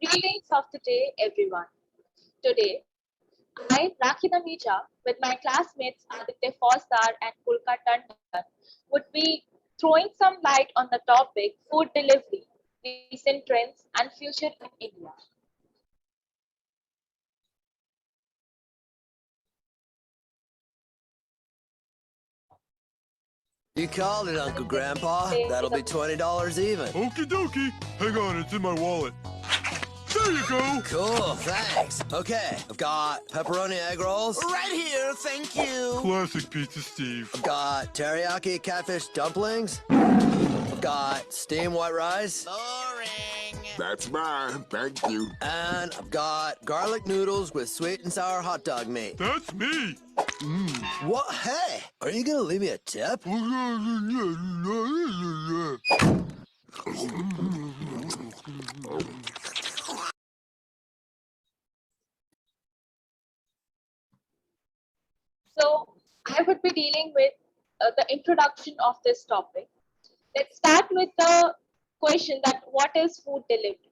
Greetings of the day, everyone. Today, I, Rakhi Damija, with my classmates Aditya Fosdar and Pulka Tandon, would be throwing some light on the topic food delivery, recent trends, and future in India. You called it, Uncle Grandpa. That'll be $20 even. Okie dokie. Hang on, it's in my wallet. There you go. Cool, thanks. Okay, I've got pepperoni egg rolls. Right here, thank you. Classic Pizza Steve. I've got teriyaki catfish dumplings. I've got steamed white rice. Boring. That's mine, thank you. And I've got garlic noodles with sweet and sour hot dog meat. That's me. What? Hey, are you gonna leave me a tip? So, I would be dealing with the introduction of this topic. Let's start with the question that what is food delivery?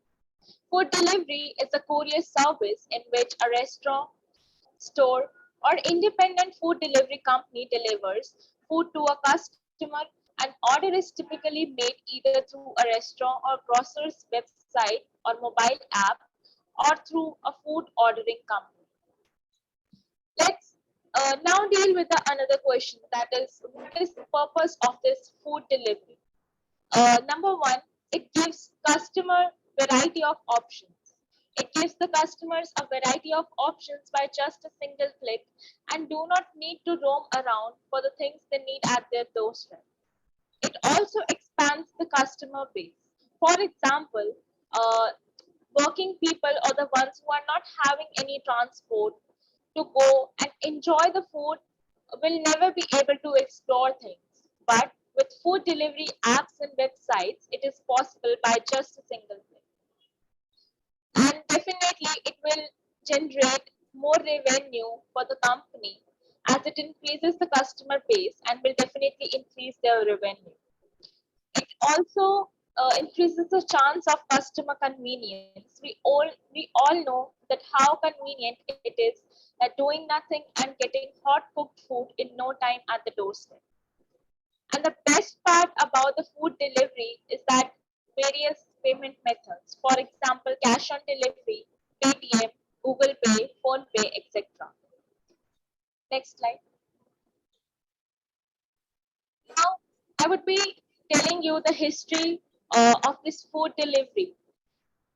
Food delivery is a courier service in which a restaurant, store, or independent food delivery company delivers food to a customer. An order is typically made either through a restaurant or grocer's website or mobile app or through a food ordering company. Let's now deal with the another question, that is what is the purpose of this food delivery? Number one, it gives customer variety of options. It gives the customers a variety of options by just a single click and do not need to roam around for the things they need at their doorstep. It also expands the customer base. For example, uh, working people or the ones who are not having any transport to go and enjoy the food will never be able to explore things. But with food delivery apps and websites, it is possible by just a single click. And definitely, it will generate more revenue for the company as it increases the customer base and will definitely increase their revenue. It also increases the chance of customer convenience. We all know that how convenient it is that doing nothing and getting hot cooked food in no time at the doorstep. And the best part about the food delivery is that various payment methods, for example, cash on delivery, Paytm, Google Pay, Phone Pay, etc. Next slide. Now, I would be telling you the history of this food delivery.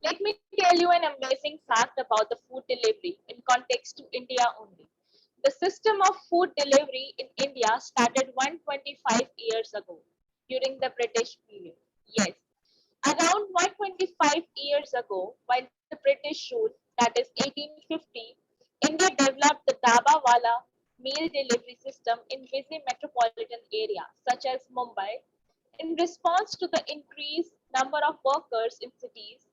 Let me tell you an amazing fact about the food delivery in context to India only. The system of food delivery in India started 125 years ago during the British period. Yes, around 125 years ago, while the British ruled, that is 1850, India developed the Daba Wala meal delivery system in busy metropolitan areas such as Mumbai. In response to the increased number of workers in cities,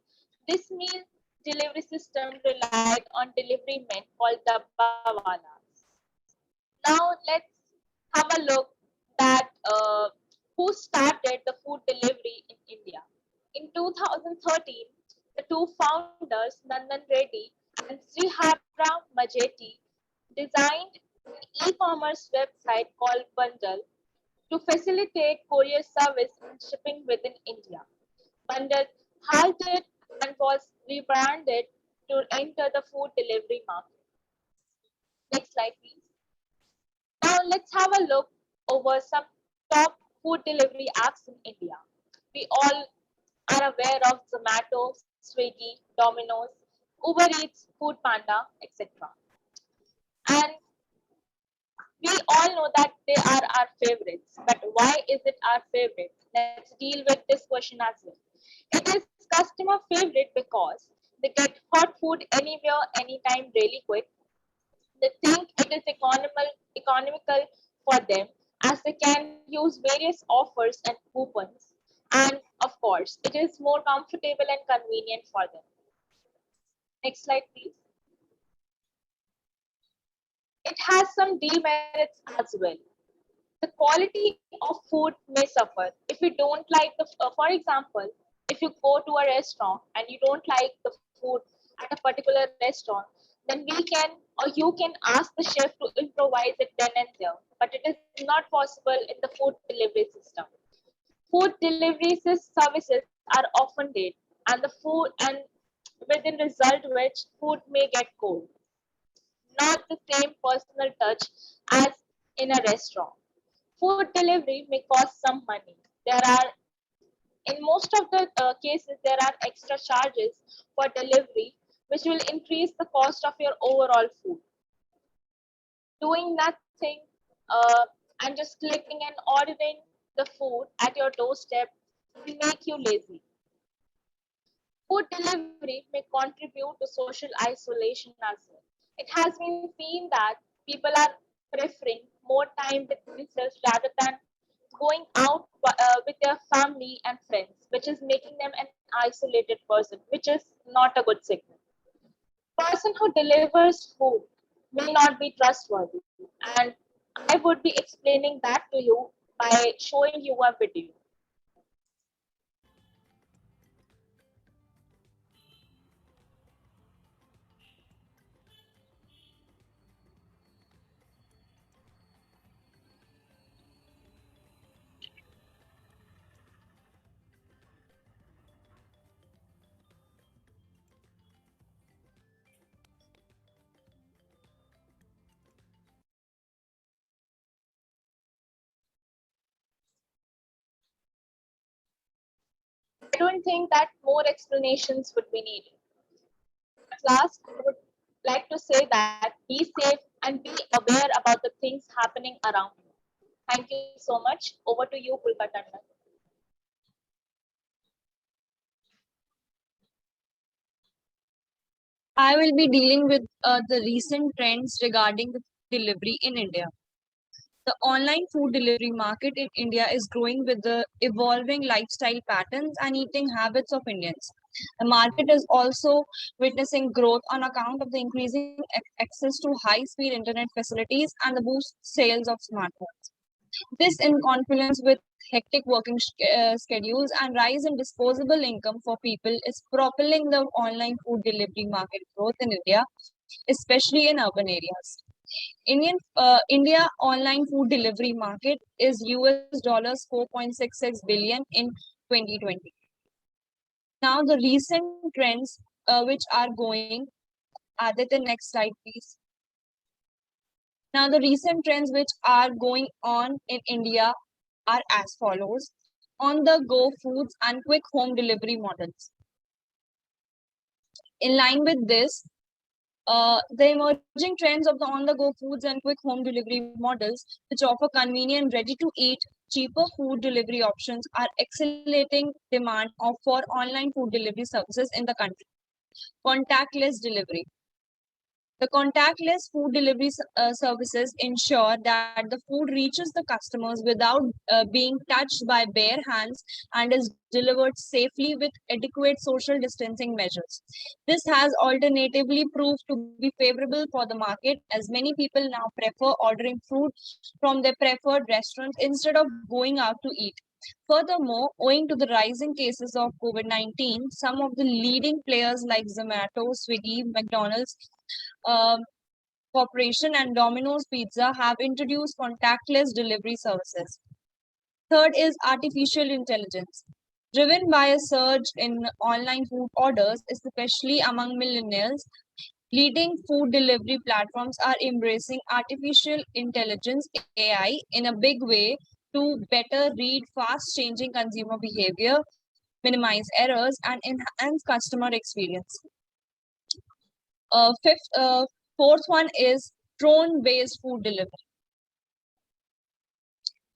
this meal delivery system relied on delivery men called Dabbawalas. Now let's have a look that who started the food delivery in India. In 2013, the two founders, Nandan Reddy and Srihabra Majeti, designed an e-commerce website called Bundle to facilitate courier service and shipping within India. Bundle halted and was rebranded to enter the food delivery market. Next slide, please. Now let's have a look over some top food delivery apps in India. We all are aware of Zomato, Swiggy, Domino's, Uber Eats, Food Panda, etc. And we all know that they are our favorites. But why is it our favorite? Let's deal with this question as well. It is customer favorite because they get hot food anywhere, anytime, really quick. They think it is economical for them as they can use various offers and coupons. And of course, it is more comfortable and convenient for them. Next slide, please. It has some demerits as well. The quality of food may suffer if you don't like the for example, if you go to a restaurant and you don't like the food food at a particular restaurant, then we can or you can ask the chef to improvise it then and there. But it is not possible in the food delivery system. Food delivery services are often late, and the food and within result which food may get cold. Not the same personal touch as in a restaurant. Food delivery may cost some money. There are in most of the cases there are extra charges for delivery which will increase the cost of your overall food. Doing nothing and just clicking and ordering the food at your doorstep will make you lazy. Food delivery may contribute to social isolation as well. It has been seen that people are preferring more time with themselves rather than going out with their family and friends, which is making them an isolated person, which is not a good signal. Person who delivers food may not be trustworthy, and I would be explaining that to you by showing you a video. I don't think that more explanations would be needed. At last, I would like to say that be safe and be aware about the things happening around you. Thank you so much. Over to you, Pulkatanda. I will be dealing with the recent trends regarding the delivery in India. The online food delivery market in India is growing with the evolving lifestyle patterns and eating habits of Indians. The market is also witnessing growth on account of the increasing access to high speed internet facilities and the boost sales of smartphones. This, in confluence with hectic working schedules and rise in disposable income for people, is propelling the online food delivery market growth in India, especially in urban areas. India online food delivery market is US dollars 4.66 billion in 2020. Now the recent trends which are going, the next slide please. Now the recent trends which are going on in India are as follows: on the go foods and quick home delivery models. In line with this, the emerging trends of the on-the-go foods and quick home delivery models, which offer convenient, ready-to-eat, cheaper food delivery options, are accelerating demand for online food delivery services in the country. Contactless delivery. The contactless food delivery services ensure that the food reaches the customers without being touched by bare hands and is delivered safely with adequate social distancing measures. This has alternatively proved to be favorable for the market, as many people now prefer ordering food from their preferred restaurants instead of going out to eat. Furthermore, owing to the rising cases of COVID-19, some of the leading players like Zomato, Swiggy, McDonald's, um, Corporation and Domino's Pizza have introduced contactless delivery services. Third is artificial intelligence. Driven by a surge in online food orders, especially among millennials, leading food delivery platforms are embracing artificial intelligence (AI) in a big way to better read fast changing consumer behavior, minimize errors, and enhance customer experience. Fourth one is drone-based food delivery.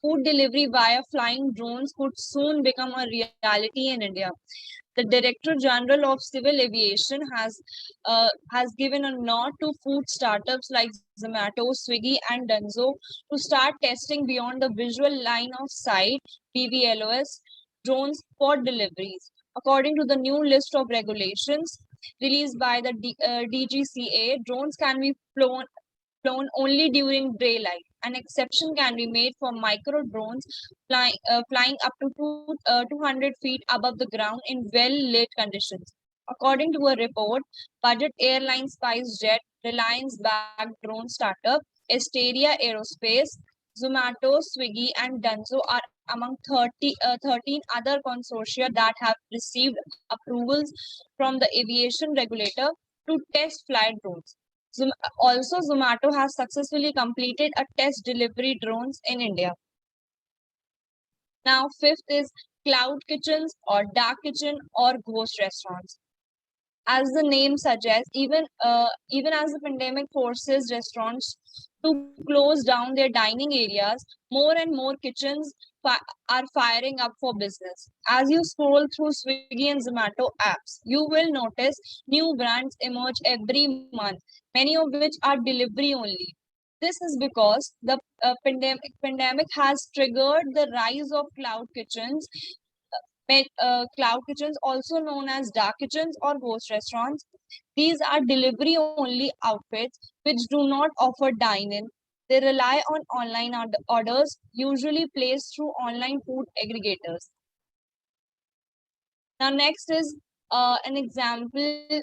Food delivery via flying drones could soon become a reality in India. The Director General of Civil Aviation has given a nod to food startups like Zomato, Swiggy, and Dunzo to start testing beyond the visual line of sight (BVLOS) drones for deliveries. According to the new list of regulations released by the DGCA, drones can be flown only during daylight. An exception can be made for micro drones flying up to 200 feet above the ground in well lit conditions. According to a report, budget airline SpiceJet, Reliance-backed drone startup, Esteria Aerospace, Zomato, Swiggy, and Dunzo are among 13 other consortia that have received approvals from the aviation regulator to test flight drones. Also, Zomato has successfully completed a test delivery drones in India. Now, fifth is cloud kitchens or dark kitchen or ghost restaurants. As the name suggests, even as the pandemic forces restaurants to close down their dining areas, more and more kitchens are firing up for business. As you scroll through Swiggy and Zomato apps, you will notice new brands emerge every month, many of which are delivery only. This is because the pandemic has triggered the rise of cloud kitchens. Cloud kitchens, also known as dark kitchens or ghost restaurants. These are delivery only outfits which do not offer dine in. They rely on online orders, usually placed through online food aggregators. Now, next is an example,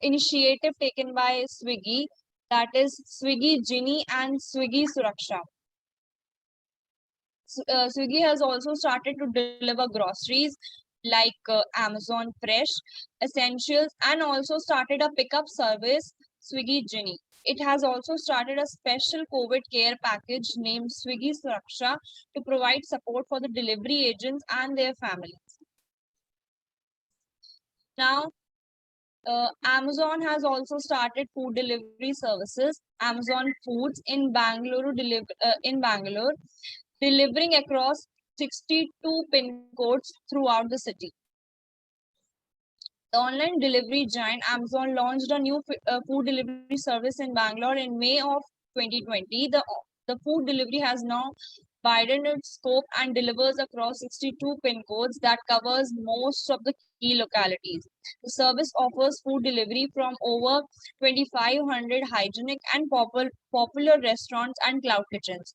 initiative taken by Swiggy, that is Swiggy Genie and Swiggy Suraksha. Swiggy has also started to deliver groceries like Amazon Fresh, Essentials, and also started a pickup service, Swiggy Genie. It has also started a special COVID care package named Swiggy Suraksha to provide support for the delivery agents and their families. Now, Amazon has also started food delivery services, Amazon Foods in Bangalore, delivering across 62 pin codes throughout the city. The online delivery giant Amazon launched a new food delivery service in Bangalore in May of 2020. The food delivery has now widened its scope and delivers across 62 pin codes that covers most of the key localities. The service offers food delivery from over 2,500 hygienic and popular restaurants and cloud kitchens.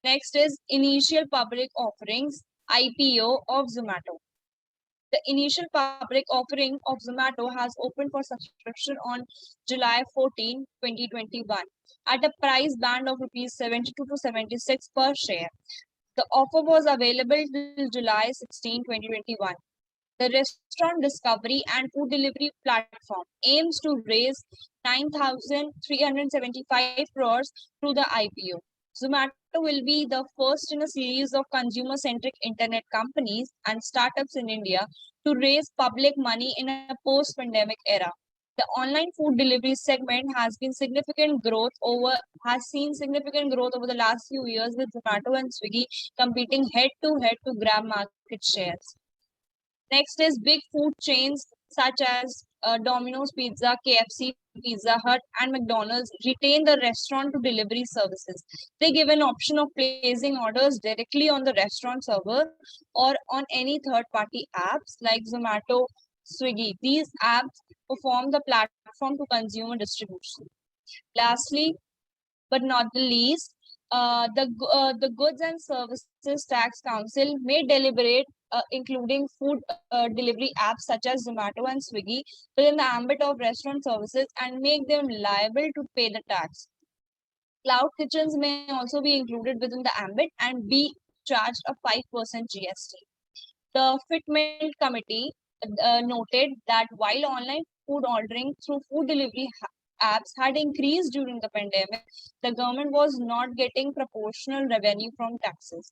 Next is initial public offerings, IPO of Zomato. The initial public offering of Zomato has opened for subscription on July 14, 2021 at a price band of rupees 72 to 76 per share. The offer was available till July 16, 2021. The restaurant discovery and food delivery platform aims to raise 9,375 crores through the IPO. Zomato will be the first in a series of consumer-centric internet companies and startups in India to raise public money in a post-pandemic era. The online food delivery segment has seen significant growth over the last few years, with Zomato and Swiggy competing head-to-head to grab market shares. Next is big food chains such as Domino's Pizza, KFC, Pizza Hut, and McDonald's retain the restaurant to delivery services. They give an option of placing orders directly on the restaurant server or on any third-party apps like Zomato, Swiggy. These apps perform the platform to consumer distribution. Lastly, but not the least, the Goods and Services Tax Council may deliberate including food delivery apps such as Zomato and Swiggy within the ambit of restaurant services and make them liable to pay the tax. Cloud kitchens may also be included within the ambit and be charged a 5% GST. The Fitment Committee noted that while online food ordering through food delivery apps had increased during the pandemic, the government was not getting proportional revenue from taxes.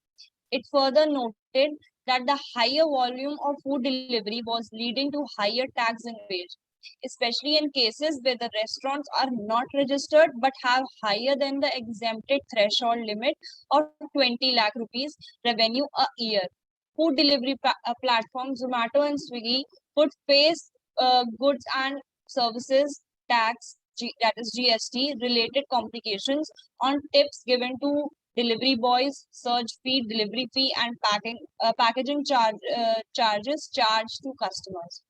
It further noted that the higher volume of food delivery was leading to higher tax and wage, especially in cases where the restaurants are not registered but have higher than the exempted threshold limit of 20 lakh rupees revenue a year. Food delivery platforms Zomato and Swiggy would face goods and services tax, that is GST, related complications on tips given to delivery boys, surge fee, delivery fee, and packaging charges charged to customers.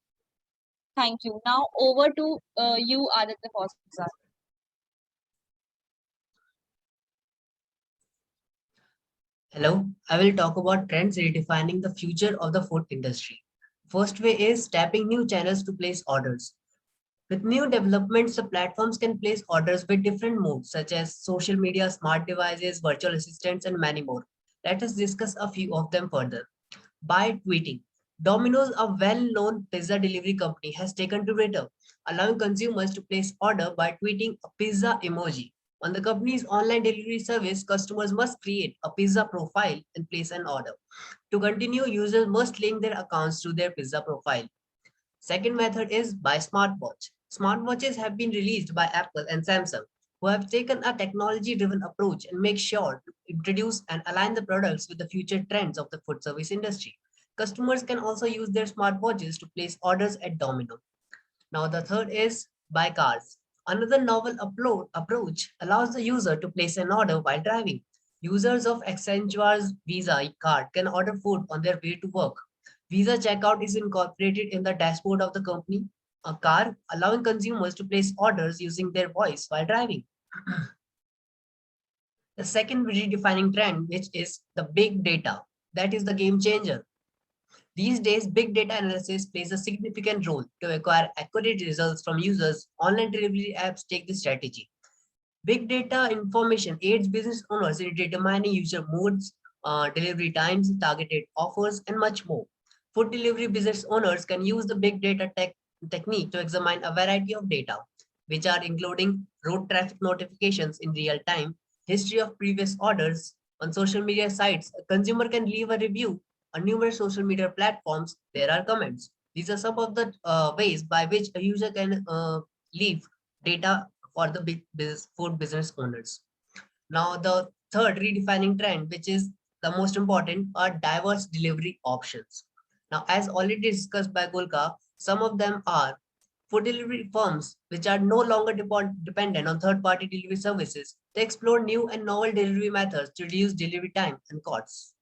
Thank you. Now over to you, Aditya Fosar. Hello, I will talk about trends redefining the future of the food industry. First way is tapping new channels to place orders. With new developments, the platforms can place orders with different modes, such as social media, smart devices, virtual assistants, and many more. Let us discuss a few of them further. By tweeting, Domino's, a well-known pizza delivery company, has taken to Twitter, allowing consumers to place order by tweeting a pizza emoji. On the company's online delivery service, customers must create a pizza profile and place an order. To continue, users must link their accounts to their pizza profile. Second method is by smartwatch. Smartwatches have been released by Apple and Samsung, who have taken a technology-driven approach and make sure to introduce and align the products with the future trends of the food service industry. Customers can also use their smartwatches to place orders at Domino. Now the third is by cars. Another novel approach allows the user to place an order while driving. Users of Accenture's Visa card can order food on their way to work. Visa checkout is incorporated in the dashboard of the company, a car, allowing consumers to place orders using their voice while driving. The second redefining trend, which is the big data, that is the game changer. These days, big data analysis plays a significant role to acquire accurate results from users. Online delivery apps take this strategy. Big data information aids business owners in determining user moods, delivery times, targeted offers, and much more. Food delivery business owners can use the big data technique to examine a variety of data, which are including road traffic notifications in real time, history of previous orders. On social media sites, a consumer can leave a review. On numerous social media platforms, there are comments. These are some of the ways by which a user can leave data for the food business owners. Now, the third redefining trend, which is the most important, are diverse delivery options. Now, as already discussed by Golka, some of them are food delivery firms, which are no longer dependent on third-party delivery services. They explore new and novel delivery methods to reduce delivery time and costs.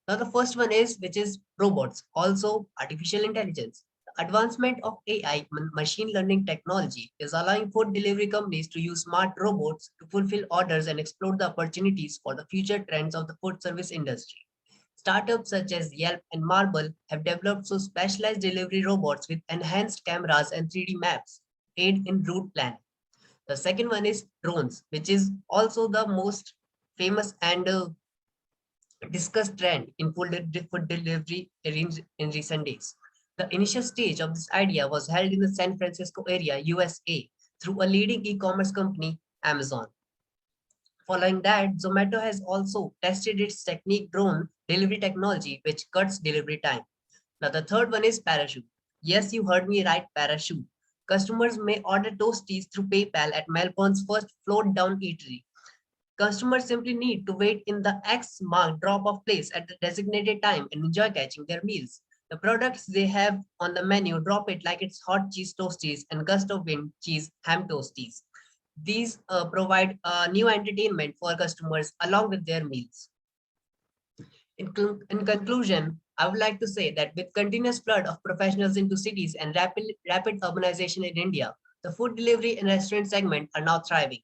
Now, the first one is, which is robots, also artificial intelligence. The advancement of AI, machine learning technology, is allowing food delivery companies to use smart robots to fulfill orders and explore the opportunities for the future trends of the food service industry. Startups such as Yelp and Marble have developed so specialized delivery robots with enhanced cameras and 3D maps aid in route planning. The second one is drones, which is also the most famous and discussed trend in food delivery in recent days. The initial stage of this idea was held in the San Francisco area, USA, through a leading e-commerce company, Amazon. Following that, Zomato has also tested its technique drone delivery technology, which cuts delivery time. Now, the third one is Parachute. Yes, you heard me right, Parachute. Customers may order toasties through PayPal at Melbourne's first float down eatery. Customers simply need to wait in the X marked drop-off place at the designated time and enjoy catching their meals. The products they have on the menu drop it like it's hot cheese toasties and gust of wind cheese ham toasties. These provide new entertainment for customers along with their meals. In conclusion, I would like to say that with continuous flood of professionals into cities and rapid urbanization in India, the food delivery and restaurant segment are now thriving.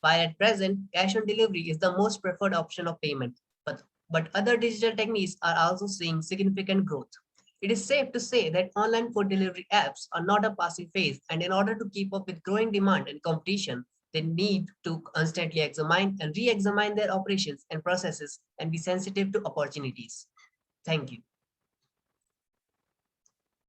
While at present, cash on delivery is the most preferred option of payment, but other digital techniques are also seeing significant growth. It is safe to say that online food delivery apps are not a passing phase, and in order to keep up with growing demand and competition, they need to constantly examine and re-examine their operations and processes and be sensitive to opportunities. Thank you.